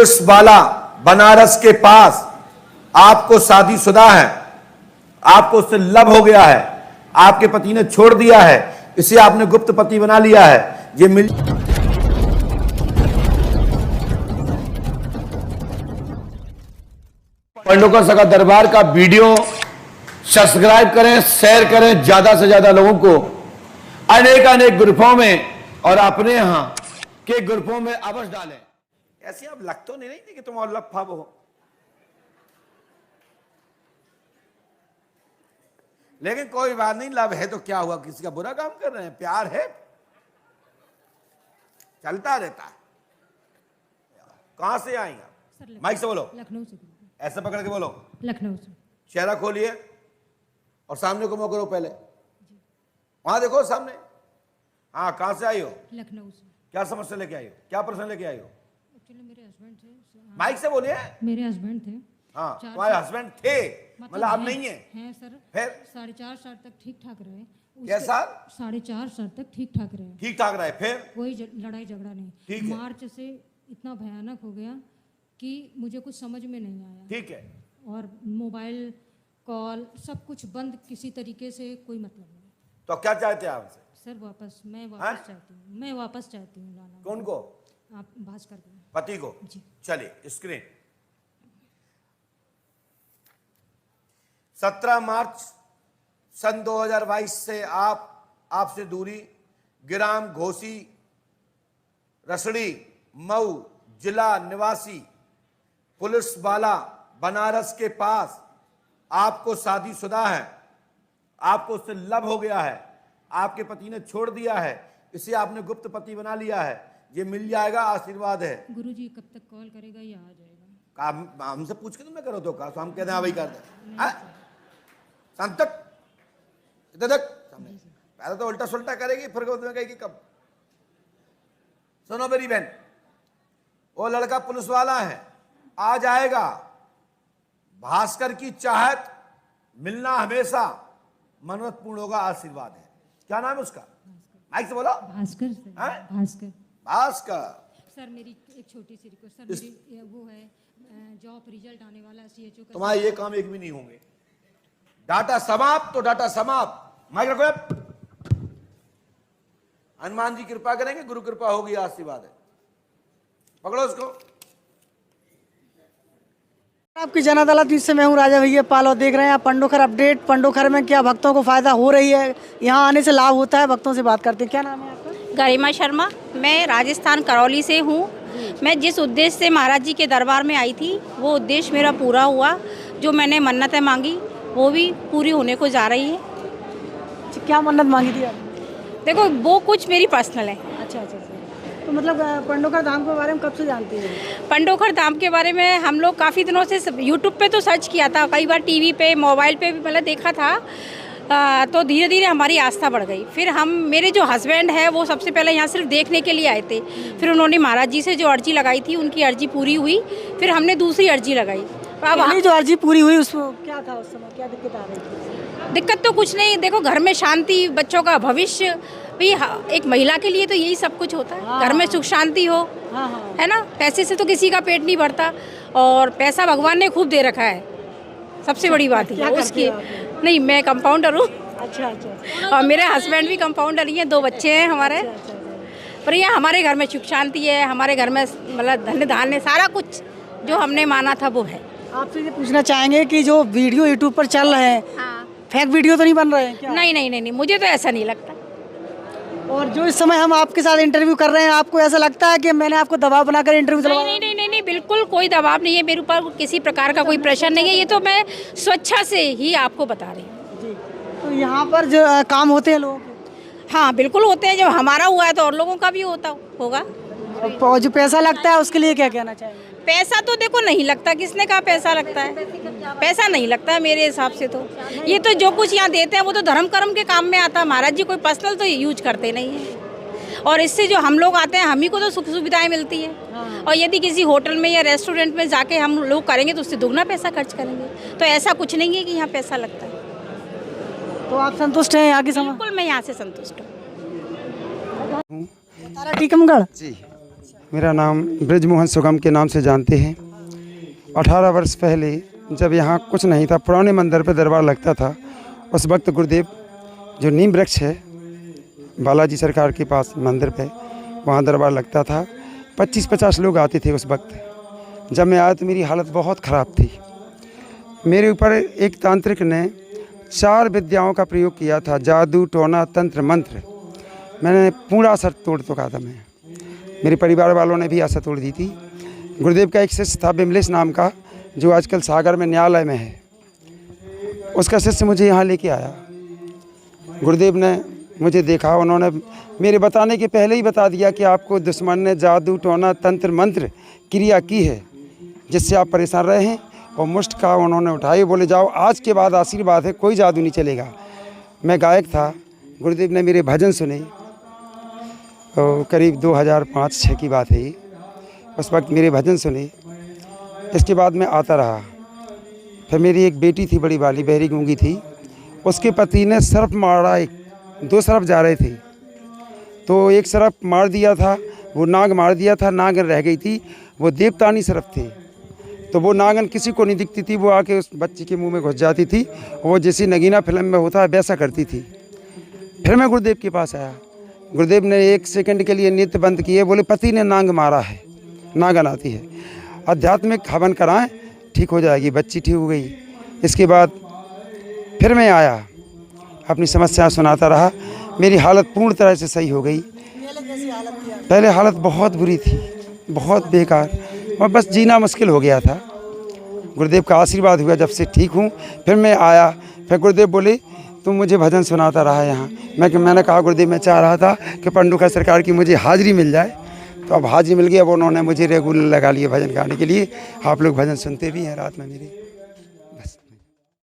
Police वाला बनारस के पास आपको शादीशुदा है, आपको उससे लव हो गया है, आपके पति ने छोड़ दिया है, इसे आपने गुप्त पति बना लिया है। ये मिल पंडोकर सगा दरबार का वीडियो सब्सक्राइब करें, शेयर करें ज्यादा से ज्यादा लोगों को, अनेक ग्रुपों में और अपने यहां के ग्रुपों में अवश्य डालें। ऐसे आप लग तो नहीं कि तुम और लग फाब हो, लेकिन कोई बात नहीं, लव है तो क्या हुआ, किसी का बुरा काम कर रहे हैं, प्यार है, चलता रहता है। कहां से आएंगे आप? माइक से बोलो, लखनऊ से। ऐसा पकड़ के बोलो, लखनऊ से। चेहरा खोलिए और सामने को मुंह करो, पहले वहां देखो सामने। हाँ, कहां से आई हो? लखनऊ से। क्या समस्या लेके आई हो, क्या प्रश्न लेके आई हो? एक्चुअली मेरे हस्बैंड थे। माइक से बोलिए। मेरे हस्बैंड थे। हाँ, तुम्हारे हस्बैंड थे, मतलब आप नहीं है? हैं सर। फिर 4.5 साल तक ठीक ठाक रहे। क्या साल? 4.5 साल तक ठीक ठाक रहे। ठीक ठाक रहे, फिर कोई लड़ाई झगड़ा नहीं। ठीक है। मार्च से इतना भयानक हो गया कि मुझे कुछ समझ में नहीं आया। ठीक है। और मोबाइल कॉल सब कुछ बंद, किसी तरीके से कोई मतलब नहीं। तो क्या चाहते हैं आपसे? सर वापस, मैं वापस चाहती हूँ, मैं वापस चाहती हूँ लाना। कौन को? आप भास्कर को। पति को? जी। चलिए स्क्रीन। 17 मार्च सन 2022 से आपसे दूरी, ग्राम घोसी, रसड़ी, मऊ जिला निवासी, पुलिस वाला बनारस के पास आपको शादीशुदा है, आपको उससे लव हो गया है, आपके पति ने छोड़ दिया है, इसे आपने गुप्त पति बना लिया है। ये मिल जाएगा, आशीर्वाद है। गुरुजी कब तक कॉल करेगा या आ जाएगा? हमसे पूछ के तुमने करो तो का, तो हम कहते हैं वही कर दे। शाम तक इधर तक सामने, पहले तो उल्टा सुल्टा करेगी, फिर तुम्हें कहेगी कब। सुनो मेरी बहन, वो लड़का पुलिस वाला है, आ जाएगा। भास्कर की चाहत मिलना हमेशा मनोरथ पूर्ण होगा, आशीर्वाद है। क्या नाम है उसका? माइक से बोलो। भास्कर से। भास्कर। भास्कर। सर मेरी एक छोटी सी रिक्वेस्ट, सर मेरी वो है, जॉब रिजल्ट आने वाला है CHO का। तुम्हारे ये काम एक भी नहीं होंगे। डाटा समाप्त तो डाटा समाप्त। माइक रखो। हनुमान जी कृपा करेंगे, गुरु कृपा होगी, आशीर्वाद है। पकड़ो उसको। आपकी जन अदालत से मैं हूँ राजा भैया पाल और देख रहे हैं आप पंडोखर अपडेट। पंडोखर में क्या भक्तों को फायदा हो रही है, यहाँ आने से लाभ होता है, भक्तों से बात करते हैं। क्या नाम है आपका? गरिमा शर्मा। मैं राजस्थान करौली से हूँ। मैं जिस उद्देश्य से महाराज जी के दरबार में आई थी, वो उद्देश्य मेरा पूरा हुआ। जो मैंने मन्नतें मांगी वो भी पूरी होने को जा रही है। क्या मन्नत मांगी थी आपने? देखो वो कुछ मेरी पर्सनल है। अच्छा। तो मतलब पंडोखर धाम के बारे में कब से जानती हैं? पंडोखर धाम के बारे में हम लोग काफ़ी दिनों से यूट्यूब पे तो सर्च किया था, कई बार टीवी पे मोबाइल पे भी मतलब देखा था। तो धीरे धीरे हमारी आस्था बढ़ गई। फिर मेरे जो हस्बैंड है वो सबसे पहले यहाँ सिर्फ देखने के लिए आए थे। फिर उन्होंने महाराज जी से जो अर्जी लगाई थी, उनकी अर्जी पूरी हुई। फिर हमने दूसरी अर्जी लगाई। अब जो अर्जी पूरी हुई उसमें क्या था, उस समय क्या दिक्कत आ रही थी? दिक्कत तो कुछ नहीं। देखो घर में शांति, बच्चों का भविष्य, भाई एक महिला के लिए तो यही सब कुछ होता है। घर में सुख शांति हो, है ना। पैसे से तो किसी का पेट नहीं भरता, और पैसा भगवान ने खूब दे रखा है, सबसे बड़ी बात है उसकी। नहीं, मैं कंपाउंडर हूँ। अच्छा। और मेरे हस्बैंड भी कंपाउंडर ही हैं, 2 बच्चे हैं हमारे। पर ये हमारे घर में सुख शांति है, हमारे घर में मतलब धन्य धान्य सारा कुछ जो हमने माना था वो है। आपसे ये पूछना चाहेंगे कि जो वीडियो यूट्यूब पर चल रहे हैं, फेक वीडियो तो नहीं बन रहे हैं क्या? नहीं, मुझे तो ऐसा नहीं लगता। और जो इस समय हम आपके साथ इंटरव्यू कर रहे हैं, आपको ऐसा लगता है कि मैंने आपको दबाव बनाकर इंटरव्यू दिलवाया? नहीं, बिल्कुल कोई दबाव नहीं है मेरे ऊपर, किसी प्रकार का कोई प्रेशर नहीं है। ये तो मैं स्वेच्छा से ही आपको बता रही हूँ। जी। तो यहाँ पर जो काम होते हैं लोगों के? हाँ बिल्कुल होते हैं। जब हमारा हुआ है तो और लोगों का भी होगा। और जो पैसा लगता है उसके लिए क्या कहना चाहेंगे? पैसा तो देखो नहीं लगता, किसने कहा पैसा लगता है? पैसा नहीं लगता है मेरे हिसाब से। तो ये तो जो कुछ यहाँ देते हैं वो तो धर्म कर्म के काम में आता है। महाराज जी कोई पर्सनल तो यूज करते नहीं है, और इससे जो हम लोग आते हैं हम ही को तो सुख सुविधाएं मिलती है। और यदि किसी होटल में या रेस्टोरेंट में जाके हम लोग करेंगे तो उससे दुगना पैसा खर्च करेंगे। तो ऐसा कुछ नहीं है कि यहाँ पैसा लगता है। तो आप संतुष्ट हैं यहाँ की समाज? बिल्कुल, मैं यहाँ से संतुष्ट हूँ। तारा टीकमगढ़। जी। मेरा नाम ब्रजमोहन सुगम के नाम से जानते हैं। 18 वर्ष पहले जब यहाँ कुछ नहीं था, पुराने मंदिर पे दरबार लगता था, उस वक्त गुरुदेव जो नीम वृक्ष है बालाजी सरकार के पास मंदिर पे, वहाँ दरबार लगता था। 25-50 लोग आते थे उस वक्त। जब मैं आया तो मेरी हालत बहुत ख़राब थी। मेरे ऊपर एक तांत्रिक ने 4 विद्याओं का प्रयोग किया था, जादू, टोना, तंत्र, मंत्र। मैंने पूरा असर तोड़ चुका था। मेरे परिवार वालों ने भी आशा तोड़ दी थी। गुरुदेव का एक शिष्य था विमलेश नाम का, जो आजकल सागर में न्यायालय में है। उसका शिष्य मुझे यहाँ लेके आया। गुरुदेव ने मुझे देखा, उन्होंने मेरे बताने के पहले ही बता दिया कि आपको दुश्मन ने जादू, टोना, तंत्र, मंत्र क्रिया की है, जिससे आप परेशान रहे हैं। और मुष्ट का उन्होंने उठाई, बोले जाओ आज के बाद आशीर्वाद है, कोई जादू नहीं चलेगा। मैं गायक था, गुरुदेव ने मेरे भजन सुने। तो करीब 2005-06 की बात है ये। उस वक्त मेरे भजन सुने। इसके बाद मैं आता रहा। फिर मेरी एक बेटी थी बड़ी वाली, बहरी गूंगी थी। उसके पति ने सर्प मारा, 2 सर्प जा रहे थे, तो एक सर्प मार दिया था, वो नाग मार दिया था, नागन रह गई थी। वो देवतानी सर्प थे, तो वो नागन किसी को नहीं दिखती थी, वो आके उस बच्ची के मुंह में घुस जाती थी। वो जैसी नगीना फिल्म में होता है वैसा करती थी। फिर मैं गुरुदेव के पास आया। गुरुदेव ने 1 सेकंड के लिए नृत्य बंद किए, बोले पति ने नाग मारा है, नागन आती है, आध्यात्मिक हवन कराएं, ठीक हो जाएगी। बच्ची ठीक हो गई। इसके बाद फिर मैं आया, अपनी समस्या सुनाता रहा। मेरी हालत पूर्ण तरह से सही हो गई। पहले हालत बहुत बुरी थी, बहुत बेकार, और बस जीना मुश्किल हो गया था। गुरुदेव का आशीर्वाद हुआ जब से ठीक हूँ। फिर मैं आया, फिर गुरुदेव बोले तुम मुझे भजन सुनाता रहा यहाँ। मैंने कहा गुरुदेव मैं चाह रहा था कि पंडोखर सरकार की मुझे हाजिरी मिल जाए, तो अब हाजिरी मिल गई। अब उन्होंने मुझे रेगुलर लगा लिया भजन गाने के लिए। आप लोग भजन सुनते भी हैं रात में मेरे।